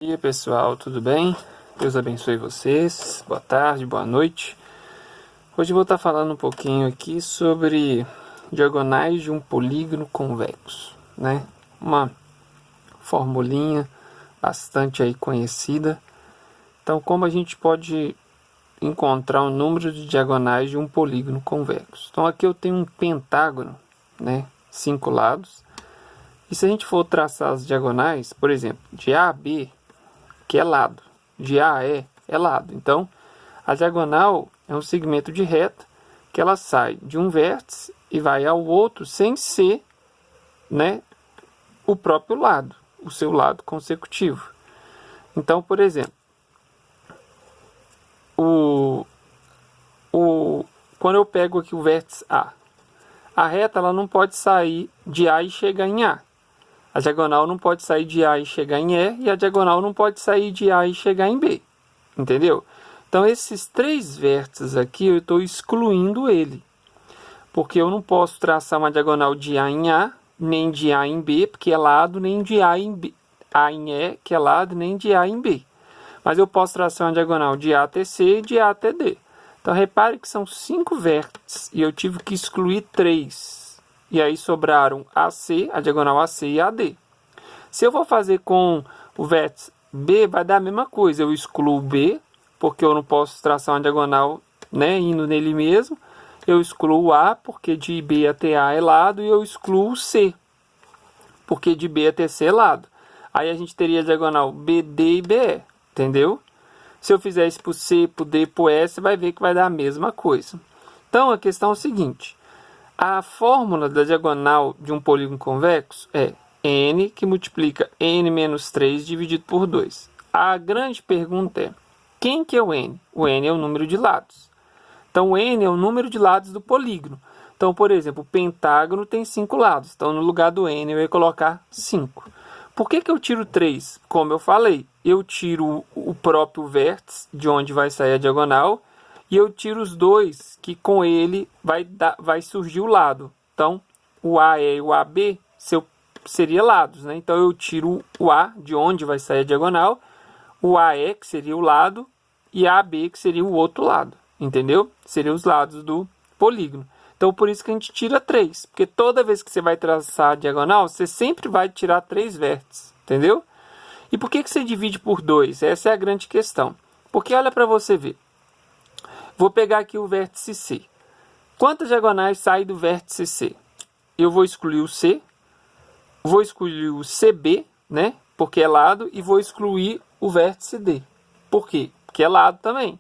Bom dia, pessoal, tudo bem? Deus abençoe vocês. Boa tarde, boa noite. Hoje eu vou estar falando um pouquinho aqui sobre diagonais de um polígono convexo, né? Uma formulinha bastante aí conhecida. Então, como a gente pode encontrar o número de diagonais de um polígono convexo? Então, aqui eu tenho um pentágono, né? 5 lados. E se a gente for traçar as diagonais, por exemplo, de A a B, que é lado, de A a E é lado. Então, a diagonal é um segmento de reta que ela sai de um vértice e vai ao outro sem ser, né, o próprio lado, o seu lado consecutivo. Então, por exemplo, quando eu pego aqui o vértice a reta ela não pode sair de A e chegar em A. A diagonal não pode sair de A e chegar em E, e a diagonal não pode sair de A e chegar em B. Entendeu? Então, esses 3 vértices aqui, eu estou excluindo ele. Porque eu não posso traçar uma diagonal de A em A, nem de A em B, porque é lado, nem de A em B, A em E, que é lado, nem de A em B. Mas eu posso traçar uma diagonal de A até C e de A até D. Então, repare que são 5 vértices, e eu tive que excluir 3. E aí sobraram AC, a diagonal AC e AD. Se eu for fazer com o vértice B, vai dar a mesma coisa. Eu excluo B, porque eu não posso traçar uma diagonal, né, indo nele mesmo. Eu excluo A, porque de B até A é lado. E eu excluo C, porque de B até C é lado. Aí a gente teria a diagonal BD e BE, entendeu? Se eu fizer isso para o C, para o D e para o E, você vai ver que vai dar a mesma coisa. Então, a questão é o seguinte. A fórmula da diagonal de um polígono convexo é n, que multiplica n menos 3 dividido por 2. A grande pergunta é, quem que é o n? O n é o número de lados. Então, o n é o número de lados do polígono. Então, por exemplo, o pentágono tem 5 lados. Então, no lugar do n, eu ia colocar 5. Por que eu tiro 3? Como eu falei, eu tiro o próprio vértice, de onde vai sair a diagonal, e eu tiro os 2, que com ele vai surgir o lado. Então, o AE e o AB seria lados, né? Então, eu tiro o A, de onde vai sair a diagonal, o AE, que seria o lado, e a AB, que seria o outro lado. Entendeu? Seriam os lados do polígono. Então, por isso que a gente tira 3. Porque toda vez que você vai traçar a diagonal, você sempre vai tirar 3 vértices. Entendeu? E por que você divide por 2? Essa é a grande questão. Porque olha para você ver. Vou pegar aqui o vértice C. Quantas diagonais saem do vértice C? Eu vou excluir o C, vou excluir o CB, né? Porque é lado, e vou excluir o vértice D. Por quê? Porque é lado também.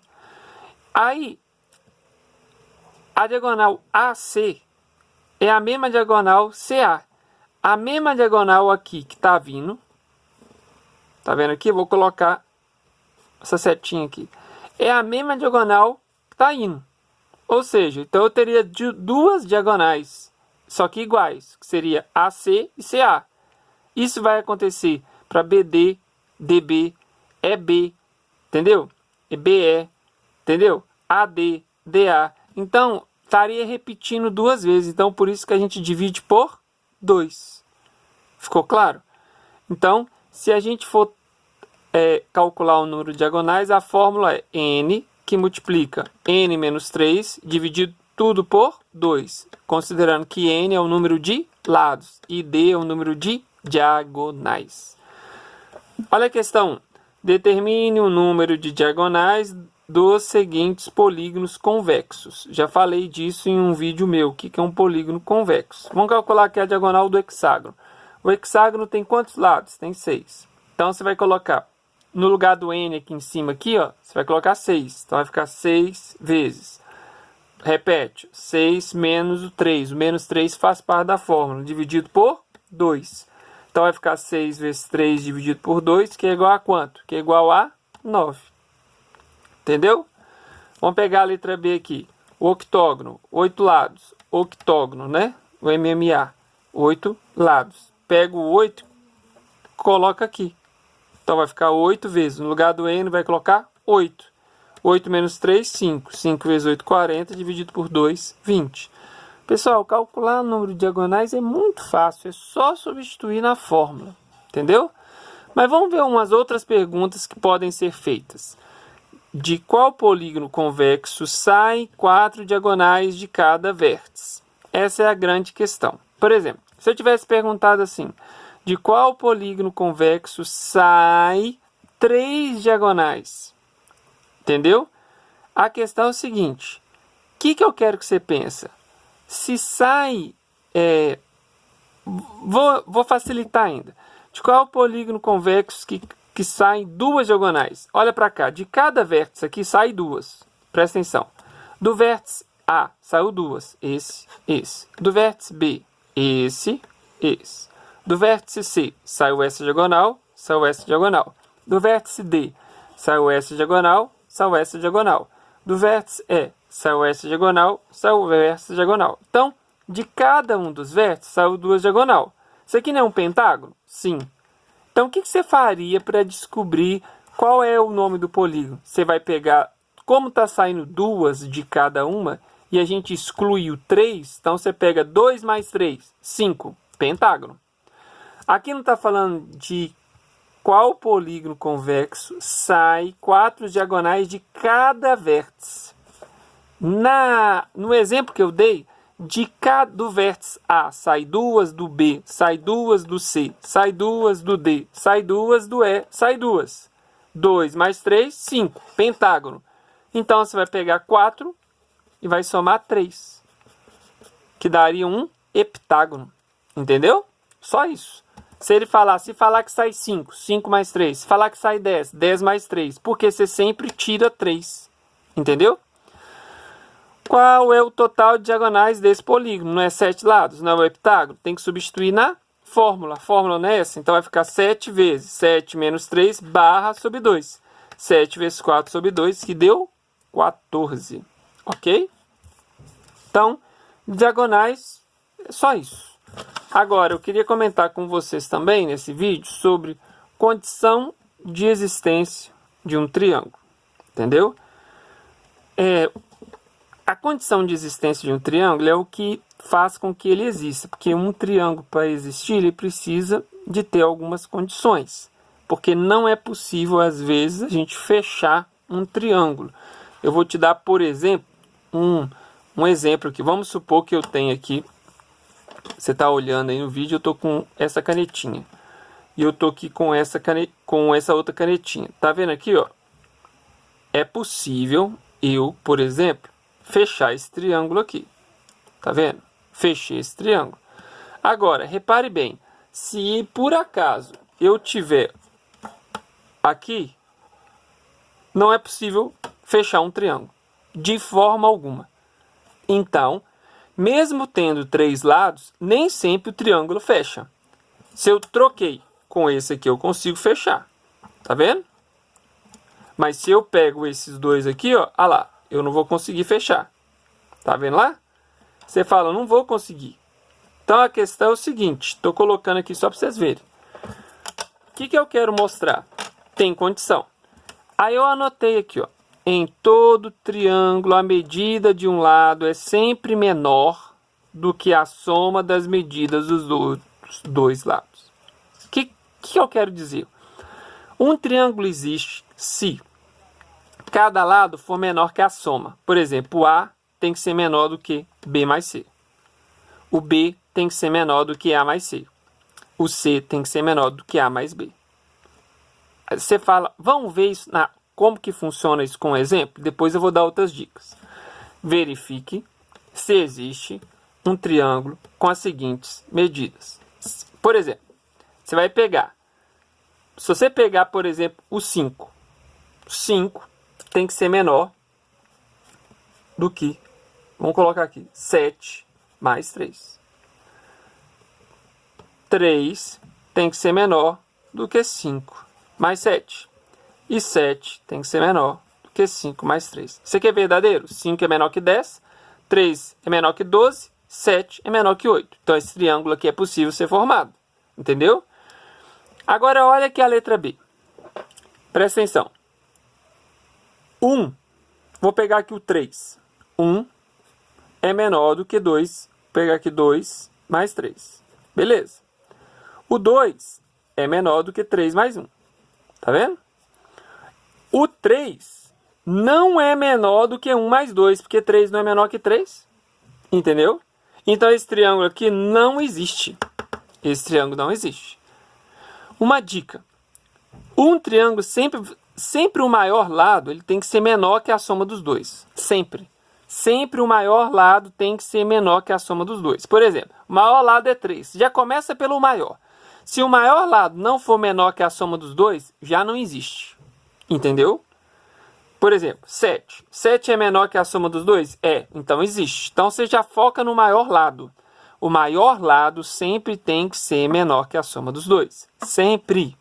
Aí, a diagonal AC é a mesma diagonal CA. A mesma diagonal aqui que está vindo. Tá vendo aqui? Eu vou colocar essa setinha aqui. É a mesma diagonal está indo. Ou seja, então eu teria 2 diagonais, só que iguais, que seria AC e CA. Isso vai acontecer para BD, DB, EB, entendeu? EBE, entendeu? AD, DA. Então, estaria repetindo 2 vezes. Então, por isso que a gente divide por 2. Ficou claro? Então, se a gente for calcular o número de diagonais, a fórmula é n, que multiplica n menos 3, dividido tudo por 2, considerando que n é o número de lados e d é o número de diagonais. Olha a questão 1. Determine o número de diagonais dos seguintes polígonos convexos. Já falei disso em um vídeo meu, o que é um polígono convexo. Vamos calcular aqui a diagonal do hexágono. O hexágono tem quantos lados? Tem 6. Então, você vai colocar no lugar do n aqui em cima, aqui, ó, você vai colocar 6. Então, vai ficar 6 vezes. Repete. 6 menos o 3. O menos 3 faz parte da fórmula. Dividido por 2. Então, vai ficar 6 vezes 3 dividido por 2, que é igual a quanto? Que é igual a 9. Entendeu? Vamos pegar a letra B aqui. O octógono. 8 lados. Octógono, né? O MMA. 8 lados. Pega o 8, coloca aqui. Então, vai ficar 8 vezes. No lugar do n, vai colocar 8. 8 menos 3, 5. 5 vezes 8, 40. Dividido por 2, 20. Pessoal, calcular o número de diagonais é muito fácil. É só substituir na fórmula. Entendeu? Mas vamos ver umas outras perguntas que podem ser feitas. De qual polígono convexo saem 4 diagonais de cada vértice? Essa é a grande questão. Por exemplo, se eu tivesse perguntado assim, de qual polígono convexo sai 3 diagonais? Entendeu? A questão é o seguinte, o que eu quero que você pense? Se sai, vou facilitar ainda. De qual polígono convexo que saem 2 diagonais? Olha para cá, de cada vértice aqui sai 2. Presta atenção. Do vértice A saiu 2, esse. Do vértice B, esse. Do vértice C saiu essa diagonal, saiu essa diagonal. Do vértice D saiu essa diagonal, saiu essa diagonal. Do vértice E saiu essa diagonal, saiu essa diagonal. Então, de cada um dos vértices saiu 2 diagonal. Isso aqui não é um pentágono? Sim. Então, o que você faria para descobrir qual é o nome do polígono? Você vai pegar, como está saindo 2 de cada uma, e a gente exclui o 3, então você pega 2 mais 3, 5, pentágono. Aqui não está falando de qual polígono convexo sai 4 diagonais de cada vértice. No exemplo que eu dei, do vértice A sai 2, do B sai 2, do C sai 2, do D sai 2, do E sai 2. 2 mais 3, 5, pentágono. Então você vai pegar 4 e vai somar 3, que daria um heptágono. Entendeu? Só isso. Se falar que sai 5, 5 mais 3. Se falar que sai 10, 10 mais 3. Porque você sempre tira 3. Entendeu? Qual é o total de diagonais desse polígono? Não é 7 lados, não é o heptágono. Tem que substituir na fórmula. A fórmula não é essa. Então vai ficar 7 vezes 7 menos 3 barra sobre 2. 7 vezes 4 sobre 2, que deu 14. Ok? Então, diagonais, é só isso. Agora, eu queria comentar com vocês também, nesse vídeo, sobre condição de existência de um triângulo. Entendeu? A condição de existência de um triângulo é o que faz com que ele exista. Porque um triângulo, para existir, ele precisa de ter algumas condições. Porque não é possível, às vezes, a gente fechar um triângulo. Eu vou te dar, por exemplo, um exemplo aqui. Vamos supor que eu tenho aqui, você está olhando aí no vídeo, eu estou com essa canetinha. E eu estou aqui com essa outra canetinha. Tá vendo aqui, ó? É possível eu, por exemplo, fechar esse triângulo aqui. Tá vendo? Fechei esse triângulo. Agora, repare bem. Se por acaso eu tiver aqui, não é possível fechar um triângulo. De forma alguma. Então, mesmo tendo 3 lados, nem sempre o triângulo fecha. Se eu troquei com esse aqui, eu consigo fechar. Tá vendo? Mas se eu pego esses dois aqui, ó, olha lá, eu não vou conseguir fechar. Tá vendo lá? Você fala, não vou conseguir. Então a questão é o seguinte, estou colocando aqui só para vocês verem. O que eu quero mostrar? Tem condição. Aí eu anotei aqui, ó. Em todo triângulo, a medida de um lado é sempre menor do que a soma das medidas dos dois lados. O que eu quero dizer? Um triângulo existe se cada lado for menor que a soma. Por exemplo, o A tem que ser menor do que B mais C. O B tem que ser menor do que A mais C. O C tem que ser menor do que A mais B. Você fala, vamos ver isso como que funciona isso com um exemplo? Depois eu vou dar outras dicas. Verifique se existe um triângulo com as seguintes medidas. Por exemplo, você vai pegar. Se você pegar, por exemplo, o 5. 5 tem que ser menor do que, vamos colocar aqui, 7 mais 3. 3 tem que ser menor do que 5 mais 7. E 7 tem que ser menor do que 5 mais 3. Isso aqui é verdadeiro? 5 é menor que 10, 3 é menor que 12, 7 é menor que 8. Então esse triângulo aqui é possível ser formado. Entendeu? Agora olha aqui a letra B. Presta atenção. 1, vou pegar aqui o 3. 1 é menor do que 2. Vou pegar aqui 2 mais 3. Beleza. O 2 é menor do que 3 mais 1. Tá vendo? O 3 não é menor do que 1 mais 2, porque 3 não é menor que 3. Entendeu? Então esse triângulo aqui não existe. Esse triângulo não existe. Uma dica. Um triângulo sempre o maior lado ele tem que ser menor que a soma dos dois. Sempre. Sempre o maior lado tem que ser menor que a soma dos dois. Por exemplo, o maior lado é 3. Já começa pelo maior. Se o maior lado não for menor que a soma dos dois, já não existe. Entendeu? Por exemplo, 7. 7 é menor que a soma dos dois? É, então existe. Então você já foca no maior lado. O maior lado sempre tem que ser menor que a soma dos dois. Sempre.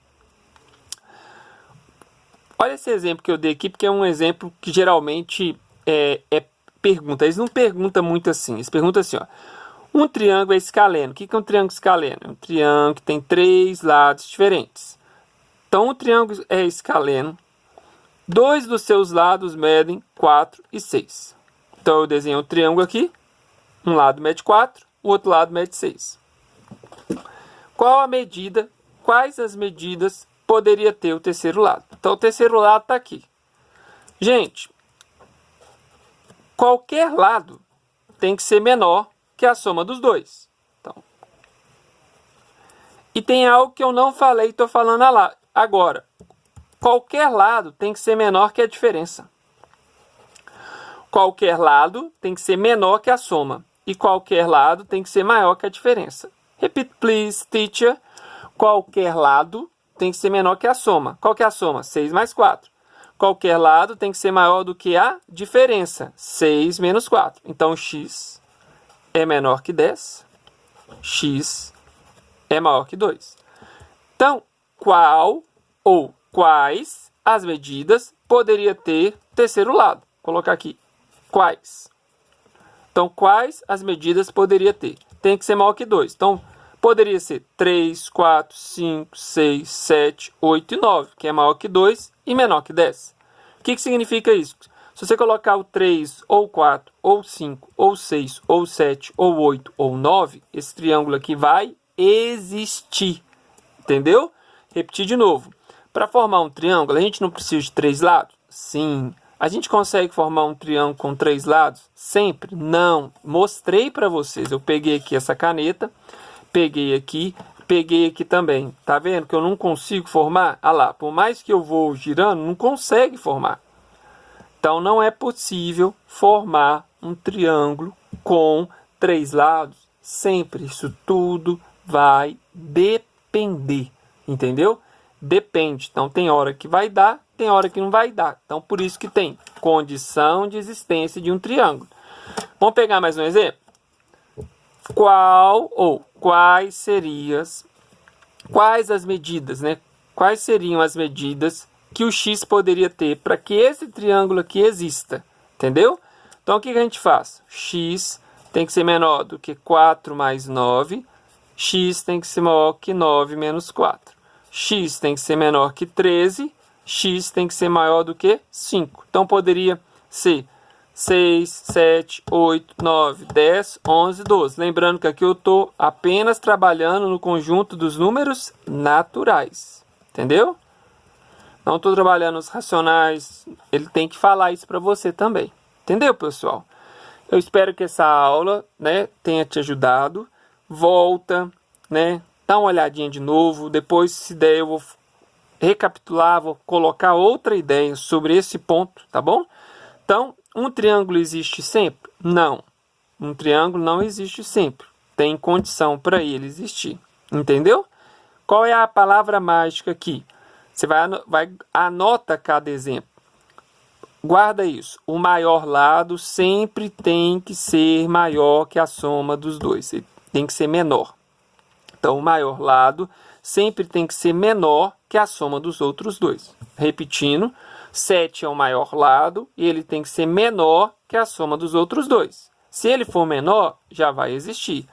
Olha esse exemplo que eu dei aqui, porque é um exemplo que geralmente é pergunta. Eles não perguntam muito assim. Eles perguntam assim, ó. Um triângulo é escaleno. O que é um triângulo escaleno? É um triângulo que tem 3 lados diferentes. Então, o triângulo é escaleno. 2 dos seus lados medem 4 e 6. Então, eu desenho um triângulo aqui. Um lado mede 4, o outro lado mede 6. Qual a medida? Quais as medidas poderia ter o terceiro lado? Então, o terceiro lado está aqui. Gente, qualquer lado tem que ser menor que a soma dos dois. Então, e tem algo que eu não falei, estou falando agora. Qualquer lado tem que ser menor que a diferença. Qualquer lado tem que ser menor que a soma. E qualquer lado tem que ser maior que a diferença. Repeat, please, teacher. Qualquer lado tem que ser menor que a soma. Qual que é a soma? 6 mais 4. Qualquer lado tem que ser maior do que a diferença. 6 menos 4. Então, x é menor que 10. X é maior que 2. Então, qual ou quais as medidas poderia ter terceiro lado? Vou colocar aqui. Quais? Então, quais as medidas poderia ter? Tem que ser maior que 2. Então, poderia ser 3, 4, 5, 6, 7, 8 e 9, que é maior que 2 e menor que 10. O que significa isso? Se você colocar o 3, ou 4, ou 5, ou 6, ou 7, ou 8, ou 9, esse triângulo aqui vai existir. Entendeu? Repetir de novo. Para formar um triângulo, a gente não precisa de 3 lados? Sim. A gente consegue formar um triângulo com 3 lados? Sempre? Não. Mostrei para vocês. Eu peguei aqui essa caneta, peguei aqui também. Tá vendo que eu não consigo formar? Ah lá, por mais que eu vou girando, não consegue formar. Então, não é possível formar um triângulo com 3 lados sempre. Isso tudo vai depender. Entendeu? Depende. Então, tem hora que vai dar, tem hora que não vai dar. Então, por isso que tem condição de existência de um triângulo. Vamos pegar mais um exemplo? Quais as medidas, né? Quais seriam as medidas que o x poderia ter para que esse triângulo aqui exista? Entendeu? Então, o que a gente faz? X tem que ser menor do que 4 mais 9. X tem que ser maior que 9 menos 4. X tem que ser menor que 13. X tem que ser maior do que 5. Então, poderia ser 6, 7, 8, 9, 10, 11, 12. Lembrando que aqui eu estou apenas trabalhando no conjunto dos números naturais. Entendeu? Não estou trabalhando os racionais. Ele tem que falar isso para você também. Entendeu, pessoal? Eu espero que essa aula, né, tenha te ajudado. Volta, né? Dá uma olhadinha de novo. Depois, se der, eu vou recapitular, vou colocar outra ideia sobre esse ponto, tá bom? Então, um triângulo existe sempre? Não. Um triângulo não existe sempre. Tem condição para ele existir. Entendeu? Qual é a palavra mágica aqui? Você anota cada exemplo. Guarda isso. O maior lado sempre tem que ser maior que a soma dos dois. Ele tem que ser menor. Então, o maior lado sempre tem que ser menor que a soma dos outros dois. Repetindo, 7 é o maior lado e ele tem que ser menor que a soma dos outros dois. Se ele for menor, já vai existir.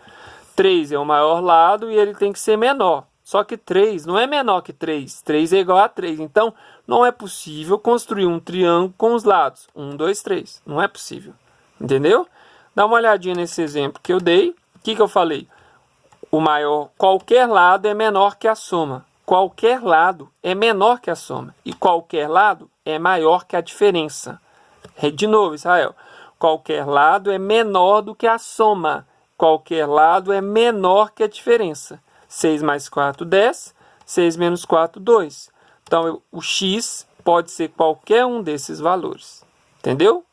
3 é o maior lado e ele tem que ser menor. Só que 3 não é menor que 3. 3 é igual a 3. Então, não é possível construir um triângulo com os lados 1, 2, 3. Não é possível. Entendeu? Dá uma olhadinha nesse exemplo que eu dei. O que eu falei? Qualquer lado é menor que a soma. qualquer lado é menor que a soma. E qualquer lado é maior que a diferença. De novo, Israel. Qualquer lado é menor do que a soma. Qualquer lado é menor que a diferença. 6 mais 4, 10. 6 menos 4, 2. Então, o x pode ser qualquer um desses valores. Entendeu?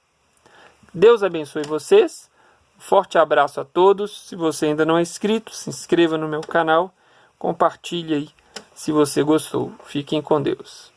Deus abençoe vocês. Forte abraço a todos. Se você ainda não é inscrito, se inscreva no meu canal. Compartilhe aí se você gostou. Fiquem com Deus.